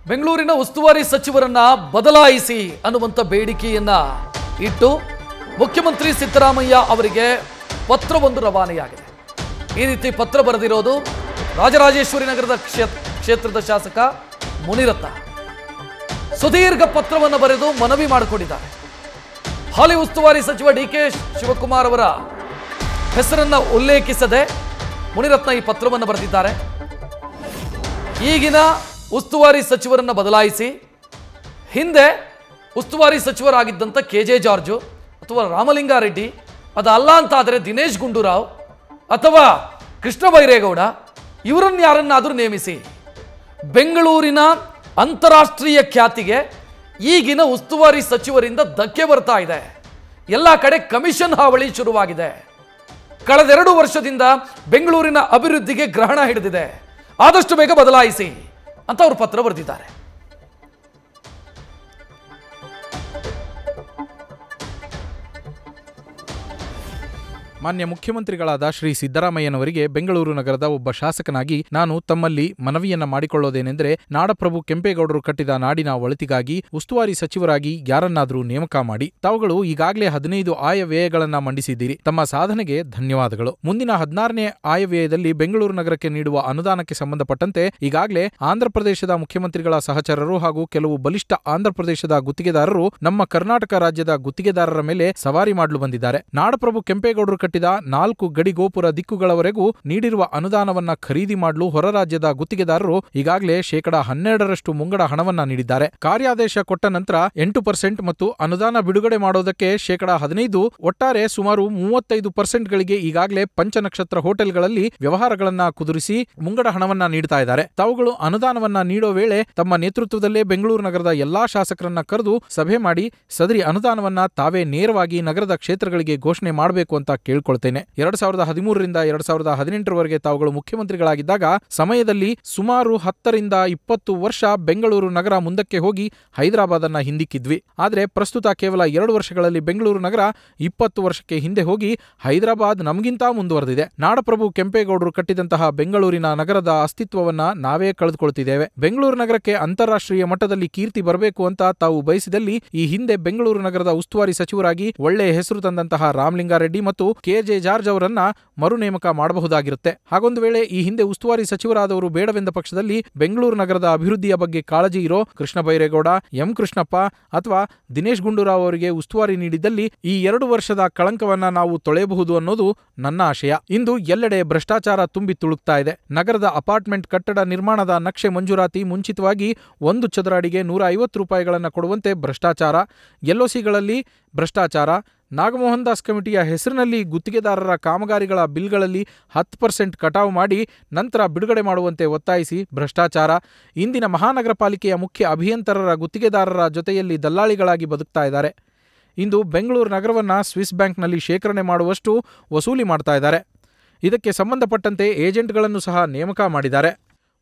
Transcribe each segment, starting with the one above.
ಬೆಂಗಳೂರಿನ ಉಸ್ತುವಾರಿ ಸಚಿವರನ್ನ ಬದಲಾಯಿಸಿ ಅನ್ನುವಂತ ಬೇಡಿಕೆಯನ್ನ ಇಟ್ಟು ಮುಖ್ಯಮಂತ್ರಿ ಸಿದ್ದರಾಮಯ್ಯ ಅವರಿಗೆ ಪತ್ರವೊಂದು ರವಾನೆಯಾಗಿದೆ. ಈ ರೀತಿ ಪತ್ರ ಬರೆದಿರೋದು ರಾಜರಾಜೇಶ್ವರಿ ನಗರದ ಕ್ಷೇತ್ರದ ಶಾಸಕ ಮುನಿರತ್ನ. ಸುದೀರ್ಘ ಪತ್ರವನ್ನು ಬರೆದು ಮನವಿ ಮಾಡಿಕೊಂಡಿದ್ದಾರೆ. ಹಾಲಿ ಉಸ್ತುವಾರಿ ಸಚಿವ ಡಿ.ಕೆ. ಶಿವಕುಮಾರ್ ಅವರ ಹೆಸರನ್ನ ಉಲ್ಲೇಖಿಸದೆ ಮುನಿರತ್ನ ಈ ಪತ್ರವನ್ನು ಬರೆದಿದ್ದಾರೆ. ಈಗಿನ ಉಸ್ತುವಾರಿ ಸಚಿವರನ್ನ ಬದಲಾಯಿಸಿ ಹಿಂದೆ ಉಸ್ತುವಾರಿ ಸಚಿವರಾಗಿದ್ದಂಥ ಕೆ.ಜೆ. ಜಾರ್ಜು ಅಥವಾ ರಾಮಲಿಂಗಾರೆಡ್ಡಿ, ಅದಲ್ಲ ಅಂತಾದರೆ ದಿನೇಶ್ ಗುಂಡೂರಾವ್ ಅಥವಾ ಕೃಷ್ಣ ಬೈರೇಗೌಡ ಇವರನ್ನು ಯಾರನ್ನಾದರೂ ನೇಮಿಸಿ ಬೆಂಗಳೂರಿನ ಅಂತಾರಾಷ್ಟ್ರೀಯ ಖ್ಯಾತಿಗೆ ಈಗಿನ ಉಸ್ತುವಾರಿ ಸಚಿವರಿಂದ ಧಕ್ಕೆ ಬರ್ತಾ ಇದೆ. ಎಲ್ಲ ಕಡೆ ಕಮಿಷನ್ ಹಾವಳಿ ಶುರುವಾಗಿದೆ. ಕಳೆದ 2 ವರ್ಷದಿಂದ ಬೆಂಗಳೂರಿನ ಅಭಿವೃದ್ಧಿಗೆ ಗ್ರಹಣ ಹಿಡಿದಿದೆ. ಆದಷ್ಟು ಬೇಗ ಬದಲಾಯಿಸಿ ಅಂತ ಅವರು ಪತ್ರ ಬರೆದಿದ್ದಾರೆ. ಮಾನ್ಯ ಮುಖ್ಯಮಂತ್ರಿಗಳಾದ ಶ್ರೀ ಸಿದ್ದರಾಮಯ್ಯನವರಿಗೆ ಬೆಂಗಳೂರು ನಗರದ ಒಬ್ಬ ಶಾಸಕನಾಗಿ ನಾನು ತಮ್ಮಲ್ಲಿ ಮನವಿಯನ್ನ ಮಾಡಿಕೊಳ್ಳೋದೇನೆಂದರೆ, ನಾಡಪ್ರಭು ಕೆಂಪೇಗೌಡರು ಕಟ್ಟಿದ ನಾಡಿನ ಒಳಿತಿಗಾಗಿ ಉಸ್ತುವಾರಿ ಸಚಿವರಾಗಿ ಯಾರನ್ನಾದರೂ ನೇಮಕ ಮಾಡಿ. ತಾವುಗಳು ಈಗಾಗಲೇ 15 ಆಯವ್ಯಯಗಳನ್ನ ಮಂಡಿಸಿದ್ದೀರಿ. ತಮ್ಮ ಸಾಧನೆಗೆ ಧನ್ಯವಾದಗಳು. ಮುಂದಿನ 16ನೇ ಆಯವ್ಯಯದಲ್ಲಿ ಬೆಂಗಳೂರು ನಗರಕ್ಕೆ ನೀಡುವ ಅನುದಾನಕ್ಕೆ ಸಂಬಂಧಪಟ್ಟಂತೆ ಈಗಾಗಲೇ ಆಂಧ್ರಪ್ರದೇಶದ ಮುಖ್ಯಮಂತ್ರಿಗಳ ಸಹಚರರು ಹಾಗೂ ಕೆಲವು ಬಲಿಷ್ಠ ಆಂಧ್ರಪ್ರದೇಶದ ಗುತ್ತಿಗೆದಾರರು ನಮ್ಮ ಕರ್ನಾಟಕ ರಾಜ್ಯದ ಗುತ್ತಿಗೆದಾರರ ಮೇಲೆ ಸವಾರಿ ಮಾಡಲು ಬಂದಿದ್ದಾರೆ. ನಾಡಪ್ರಭು ಕೆಂಪೇಗೌಡರು ಕಟ್ಟಿದ 4 ಗಡಿ ಗೋಪುರ ದಿಕ್ಕುಗಳವರೆಗೂ ನೀಡಿರುವ ಅನುದಾನವನ್ನ ಖರೀದಿ ಮಾಡಲು ಹೊರ ರಾಜ್ಯದ ಗುತ್ತಿಗೆದಾರರು ಈಗಾಗಲೇ 12% ಮುಂಗಡ ಹಣವನ್ನ ನೀಡಿದ್ದಾರೆ. ಕಾರ್ಯಾದೇಶ ಕೊಟ್ಟ ನಂತರ 8% ಮತ್ತು ಅನುದಾನ ಬಿಡುಗಡೆ ಮಾಡೋದಕ್ಕೆ 15%, ಒಟ್ಟಾರೆ ಸುಮಾರು 35%ಗಳಿಗೆ ಈಗಾಗಲೇ ಪಂಚನಕ್ಷತ್ರ ಹೋಟೆಲ್ಗಳಲ್ಲಿ ವ್ಯವಹಾರಗಳನ್ನ ಕುದುರಿಸಿ ಮುಂಗಡ ಹಣವನ್ನ ನೀಡ್ತಾ ಇದ್ದಾರೆ. ತಾವುಗಳು ಅನುದಾನವನ್ನ ನೀಡೋ ವೇಳೆ ತಮ್ಮ ನೇತೃತ್ವದಲ್ಲೇ ಬೆಂಗಳೂರು ನಗರದ ಎಲ್ಲಾ ಶಾಸಕರನ್ನ ಕರೆದು ಸಭೆ ಮಾಡಿ ಸದರಿ ಅನುದಾನವನ್ನ ತಾವೇ ನೇರವಾಗಿ ನಗರದ ಕ್ಷೇತ್ರಗಳಿಗೆ ಘೋಷಣೆ ಮಾಡಬೇಕು ಅಂತ ಕೇಳ್ಕೊಳ್ತೇನೆ. 2013ರಿಂದ 2018ರವರೆಗೆ ತಾವುಗಳು ಮುಖ್ಯಮಂತ್ರಿಗಳಾಗಿದ್ದಾಗ ಸಮಯದಲ್ಲಿ ಸುಮಾರು 10ರಿಂದ 20 ವರ್ಷ ಬೆಂಗಳೂರು ನಗರ ಮುಂದಕ್ಕೆ ಹೋಗಿ ಹೈದರಾಬಾದ್ ಅನ್ನ ಹಿಂದಿಕ್ಕಿದ್ವಿ. ಆದ್ರೆ ಪ್ರಸ್ತುತ ಕೇವಲ 2 ವರ್ಷಗಳಲ್ಲಿ ಬೆಂಗಳೂರು ನಗರ 20 ವರ್ಷಕ್ಕೆ ಹಿಂದೆ ಹೋಗಿ ಹೈದರಾಬಾದ್ ನಮಗಿಂತ ಮುಂದುವರೆದಿದೆ. ನಾಡಪ್ರಭು ಕೆಂಪೇಗೌಡರು ಕಟ್ಟಿದಂತಹ ಬೆಂಗಳೂರಿನ ನಗರದ ಅಸ್ತಿತ್ವವನ್ನ ನಾವೇ ಕಳೆದುಕೊಳ್ತಿದ್ದೇವೆ. ಬೆಂಗಳೂರು ನಗರಕ್ಕೆ ಅಂತಾರಾಷ್ಟ್ರೀಯ ಮಟ್ಟದಲ್ಲಿ ಕೀರ್ತಿ ಬರಬೇಕು ಅಂತ ತಾವು ಬಯಸಿದಲ್ಲಿ ಈ ಹಿಂದೆ ಬೆಂಗಳೂರು ನಗರದ ಉಸ್ತುವಾರಿ ಸಚಿವರಾಗಿ ಒಳ್ಳೆಯ ಹೆಸರು ತಂದಂತಹ ರಾಮಲಿಂಗಾರೆಡ್ಡಿ ಮತ್ತು ಕೆ.ಜೆ. ಜಾರ್ಜ್ ಅವರನ್ನ ಮರು ನೇಮಕ ಮಾಡಬಹುದಾಗಿರುತ್ತೆ. ಹಾಗೊಂದು ವೇಳೆ ಈ ಹಿಂದೆ ಉಸ್ತುವಾರಿ ಸಚಿವರಾದವರು ಬೇಡವೆಂದ ಪಕ್ಷದಲ್ಲಿ ಬೆಂಗಳೂರು ನಗರದ ಅಭಿವೃದ್ಧಿಯ ಬಗ್ಗೆ ಕಾಳಜಿ ಇರೋ ಕೃಷ್ಣ ಬೈರೇಗೌಡ, ಎಂ. ಕೃಷ್ಣಪ್ಪ ಅಥವಾ ದಿನೇಶ್ ಗುಂಡೂರಾವ್ ಅವರಿಗೆ ಉಸ್ತುವಾರಿ ನೀಡಿದ್ದಲ್ಲಿ ಈ 2 ವರ್ಷದ ಕಳಂಕವನ್ನ ನಾವು ತೊಳೆಯಬಹುದು ಅನ್ನೋದು ನನ್ನ ಆಶಯ. ಇಂದು ಎಲ್ಲೆಡೆ ಭ್ರಷ್ಟಾಚಾರ ತುಂಬಿ ತುಳುಕ್ತಾ ಇದೆ. ನಗರದ ಅಪಾರ್ಟ್ಮೆಂಟ್ ಕಟ್ಟಡ ನಿರ್ಮಾಣದ ನಕ್ಷೆ ಮಂಜೂರಾತಿ ಮುಂಚಿತವಾಗಿ 1 ಚದರ ಅಡಿಗೆ 150 ರೂಪಾಯಿಗಳನ್ನ ಕೊಡುವಂತೆ ಭ್ರಷ್ಟಾಚಾರ, ಎಲ್ಒಸಿಗಳಲ್ಲಿ ಭ್ರಷ್ಟಾಚಾರ, ನಾಗಮೋಹನ್ ದಾಸ್ ಕಮಿಟಿಯ ಹೆಸರಿನಲ್ಲಿ ಗುತ್ತಿಗೆದಾರರ ಕಾಮಗಾರಿಗಳ ಬಿಲ್ಗಳಲ್ಲಿ 10% ಕಟಾವು ಮಾಡಿ ನಂತರ ಬಿಡುಗಡೆ ಮಾಡುವಂತೆ ಒತ್ತಾಯಿಸಿ ಭ್ರಷ್ಟಾಚಾರ, ಇಂದಿನ ಮಹಾನಗರ ಪಾಲಿಕೆಯ ಮುಖ್ಯ ಅಭಿಯಂತರರ ಗುತ್ತಿಗೆದಾರರ ಜೊತೆಯಲ್ಲಿ ದಲ್ಲಾಳಿಗಳಾಗಿ ಬದುಕ್ತಾ ಇದ್ದಾರೆ. ಇಂದು ಬೆಂಗಳೂರು ನಗರವನ್ನ ಸ್ವಿಸ್ ಬ್ಯಾಂಕ್ನಲ್ಲಿ ಶೇಖರಣೆ ಮಾಡುವಷ್ಟು ವಸೂಲಿ ಮಾಡ್ತಾ ಇದ್ದಾರೆ. ಇದಕ್ಕೆ ಸಂಬಂಧಪಟ್ಟಂತೆ ಏಜೆಂಟ್ಗಳನ್ನು ಸಹ ನೇಮಕ ಮಾಡಿದ್ದಾರೆ.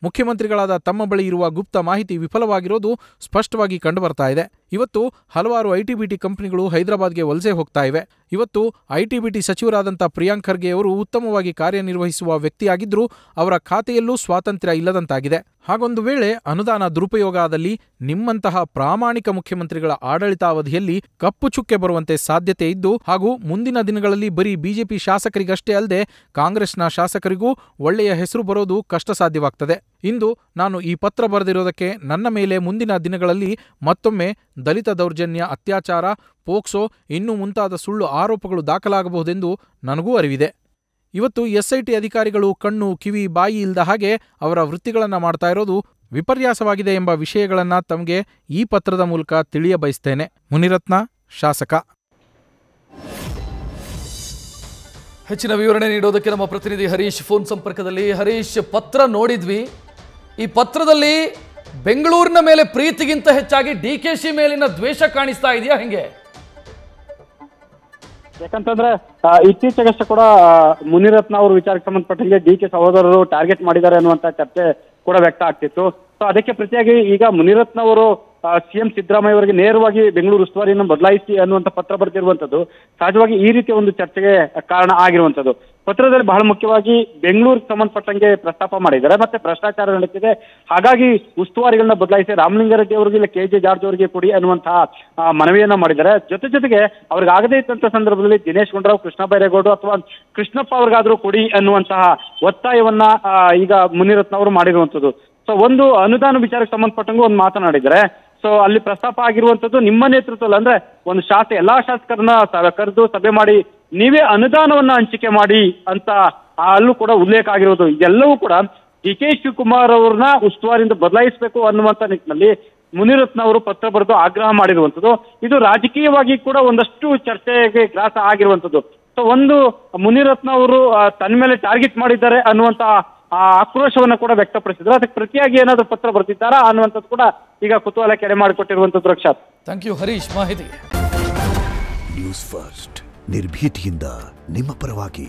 ಮುಖ್ಯಮಂತ್ರಿಗಳಾದ ತಮ್ಮ ಬಳಿ ಇರುವ ಗುಪ್ತ ಮಾಹಿತಿ ವಿಫಲವಾಗಿರೋದು ಸ್ಪಷ್ಟವಾಗಿ ಕಂಡುಬರ್ತಾ ಇದೆ. ಇವತ್ತು ಹಲವಾರು ಐಟಿ-ಬಿಟಿ ಕಂಪನಿಗಳು ಹೈದರಾಬಾದ್ಗೆ ವಲಸೆ ಹೋಗ್ತಾ ಇವೆ. ಇವತ್ತು ಐಟಿ-ಬಿಟಿ ಸಚಿವರಾದಂಥ ಪ್ರಿಯಾಂಕ್ ಖರ್ಗೆ ಅವರು ಉತ್ತಮವಾಗಿ ಕಾರ್ಯನಿರ್ವಹಿಸುವ ವ್ಯಕ್ತಿಯಾಗಿದ್ದರೂ ಅವರ ಖಾತೆಯಲ್ಲೂ ಸ್ವಾತಂತ್ರ್ಯ ಇಲ್ಲದಂತಾಗಿದೆ. ಹಾಗೊಂದು ವೇಳೆ ಅನುದಾನ ದುರುಪಯೋಗ ಆದಲ್ಲಿ ನಿಮ್ಮಂತಹ ಪ್ರಾಮಾಣಿಕ ಮುಖ್ಯಮಂತ್ರಿಗಳ ಆಡಳಿತಾವಧಿಯಲ್ಲಿ ಕಪ್ಪು ಚುಕ್ಕೆ ಬರುವಂತೆ ಸಾಧ್ಯತೆ ಇದ್ದು, ಹಾಗೂ ಮುಂದಿನ ದಿನಗಳಲ್ಲಿ ಬರೀ ಬಿಜೆಪಿ ಶಾಸಕರಿಗಷ್ಟೇ ಅಲ್ಲದೆ ಕಾಂಗ್ರೆಸ್ನ ಶಾಸಕರಿಗೂ ಒಳ್ಳೆಯ ಹೆಸರು ಬರೋದು ಕಷ್ಟ ಸಾಧ್ಯವಾಗ್ತದೆ. ಇಂದು ನಾನು ಈ ಪತ್ರ ಬರೆದಿರೋದಕ್ಕೆ ನನ್ನ ಮೇಲೆ ಮುಂದಿನ ದಿನಗಳಲ್ಲಿ ಮತ್ತೊಮ್ಮೆ ದಲಿತ ದೌರ್ಜನ್ಯ, ಅತ್ಯಾಚಾರ, ಪೋಕ್ಸೋ ಇನ್ನೂ ಮುಂತಾದ ಸುಳ್ಳು ಆರೋಪಗಳು ದಾಖಲಾಗಬಹುದೆಂದು ನನಗೂ ಅರಿವಿದೆ. ಇವತ್ತು ಎಸ್ಐಟಿ ಅಧಿಕಾರಿಗಳು ಕಣ್ಣು, ಕಿವಿ, ಬಾಯಿ ಇಲ್ಲದ ಹಾಗೆ ಅವರ ವೃತ್ತಿಗಳನ್ನು ಮಾಡ್ತಾ ಇರೋದು ವಿಪರ್ಯಾಸವಾಗಿದೆ ಎಂಬ ವಿಷಯಗಳನ್ನು ತಮಗೆ ಈ ಪತ್ರದ ಮೂಲಕ ತಿಳಿಯ ಬಯಸ್ತೇನೆ. ಮುನಿರತ್ನ, ಶಾಸಕ. ಹೆಚ್ಚಿನ ವಿವರಣೆ ನೀಡೋದಕ್ಕೆ ನಮ್ಮ ಪ್ರತಿನಿಧಿ ಹರೀಶ್ ಫೋನ್ ಸಂಪರ್ಕದಲ್ಲಿ. ಹರೀಶ್, ಪತ್ರ ನೋಡಿದ್ವಿ. ಈ ಪತ್ರದಲ್ಲಿ ಬೆಂಗಳೂರಿನ ಮೇಲೆ ಪ್ರೀತಿಗಿಂತ ಹೆಚ್ಚಾಗಿ ಡಿ.ಕೆ.ಶಿ ಮೇಲಿನ ದ್ವೇಷ ಕಾಣಿಸ್ತಾ ಇದೆಯಾ ಹೆಂಗೆ? ಯಾಕಂತಂದ್ರೆ ಇತ್ತೀಚೆಗಷ್ಟೇ ಕೂಡ ಮುನಿರತ್ನ ಅವರು ವಿಚಾರಕ್ಕೆ ಸಂಬಂಧಪಟ್ಟಂಗೆ ಡಿ.ಕೆ. ಸಹೋದರರು ಟಾರ್ಗೆಟ್ ಮಾಡಿದ್ದಾರೆ ಅನ್ನುವಂತ ಚರ್ಚೆ ಕೂಡ ವ್ಯಕ್ತ ಆಗ್ತಿತ್ತು. ಸೊ ಅದಕ್ಕೆ ಪ್ರತಿಯಾಗಿ ಈಗ ಮುನಿರತ್ನ ಅವರು ಸಿಎಂ ಸಿದ್ದರಾಮಯ್ಯ ಅವರಿಗೆ ನೇರವಾಗಿ ಬೆಂಗಳೂರು ಉಸ್ತುವಾರಿಯನ್ನು ಬದಲಾಯಿಸಿ ಅನ್ನುವಂತ ಪತ್ರ ಬರೆದಿರುವಂತದ್ದು ಸಹಜವಾಗಿ ಈ ರೀತಿಯ ಒಂದು ಚರ್ಚೆಗೆ ಕಾರಣ ಆಗಿರುವಂತದ್ದು. ಪತ್ರದಲ್ಲಿ ಬಹಳ ಮುಖ್ಯವಾಗಿ ಬೆಂಗಳೂರಿಗೆ ಸಂಬಂಧಪಟ್ಟಂಗೆ ಪ್ರಸ್ತಾಪ ಮಾಡಿದ್ದಾರೆ. ಮತ್ತೆ ಭ್ರಷ್ಟಾಚಾರ ನಡೀತಿದೆ, ಹಾಗಾಗಿ ಉಸ್ತುವಾರಿಗಳನ್ನ ಬದಲಾಯಿಸಿ ರಾಮಲಿಂಗಾರೆಡ್ಡಿ ಅವರಿಗೆ ಇಲ್ಲ KJ ಜಾರ್ಜ್ ಅವರಿಗೆ ಕೊಡಿ ಅನ್ನುವಂತಹ ಮನವಿಯನ್ನ ಮಾಡಿದ್ದಾರೆ. ಜೊತೆಗೆ ಅವ್ರಿಗೆ ಆಗದೇ ಇದ್ದಂತ ಸಂದರ್ಭದಲ್ಲಿ ದಿನೇಶ್ ಗುಂಡೂರಾವ್, ಕೃಷ್ಣ ಬೈರೇಗೌಡರು ಅಥವಾ ಕೃಷ್ಣಪ್ಪ ಅವ್ರಿಗಾದ್ರೂ ಕೊಡಿ ಅನ್ನುವಂತಹ ಒತ್ತಾಯವನ್ನ ಈಗ ಮುನಿರತ್ನ ಅವರು ಮಾಡಿರುವಂತದ್ದು. ಸೊ ಒಂದು ಅನುದಾನ ವಿಚಾರಕ್ಕೆ ಸಂಬಂಧಪಟ್ಟಂಗೂ ಒಂದು ಮಾತನಾಡಿದ್ದಾರೆ. ಸೊ ಅಲ್ಲಿ ಪ್ರಸ್ತಾಪ ಆಗಿರುವಂತದ್ದು ನಿಮ್ಮ ನೇತೃತ್ವದಲ್ಲಿ, ಅಂದ್ರೆ ಒಂದು ಎಲ್ಲಾ ಶಾಸಕರನ್ನ ಕರೆದು ಸಭೆ ಮಾಡಿ ನೀವೇ ಅನುದಾನವನ್ನ ಹಂಚಿಕೆ ಮಾಡಿ ಅಂತ ಅಲ್ಲೂ ಕೂಡ ಉಲ್ಲೇಖ ಆಗಿರೋದು. ಇದೆಲ್ಲವೂ ಕೂಡ DK ಶಿವಕುಮಾರ್ ಅವ್ರನ್ನ ಉಸ್ತುವಾರಿಯಿಂದ ಬದಲಾಯಿಸಬೇಕು ಅನ್ನುವಂತ ನಿಟ್ಟಿನಲ್ಲಿ ಮುನಿರತ್ನ ಅವರು ಪತ್ರ ಬರೆದು ಆಗ್ರಹ ಮಾಡಿರುವಂತದ್ದು. ಇದು ರಾಜಕೀಯವಾಗಿ ಕೂಡ ಒಂದಷ್ಟು ಚರ್ಚೆಗೆ ಗ್ರಾಸ ಆಗಿರುವಂತದ್ದು. ಸೊ ಒಂದು ಮುನಿರತ್ನ ಅವರು ತನ್ನ ಮೇಲೆ ಟಾರ್ಗೆಟ್ ಮಾಡಿದ್ದಾರೆ ಅನ್ನುವಂತ ಆಕ್ರೋಶವನ್ನ ಕೂಡ ವ್ಯಕ್ತಪಡಿಸಿದ್ರು. ಅದಕ್ಕೆ ಪ್ರತಿಯಾಗಿ ಏನಾದ್ರು ಪತ್ರ ಬರ್ತಿದ್ದಾರಾ ಅನ್ನುವಂಥದ್ದು ಕೂಡ ಈಗ ಕುತೂಹಲ ಕೆಡೆ ಮಾಡಿಕೊಟ್ಟಿರುವಂತದ್ದು. ರಕ್ಷಾತ್, ಥ್ಯಾಂಕ್ ಯು ಹರೀಶ್ ಮಾಹಿತಿಗೆ. ನ್ಯೂಸ್ ಫಸ್ಟ್ ನಿರ್ಭೀತಿಯಿಂದ ನಿಮ್ಮ ಪರವಾಗಿ.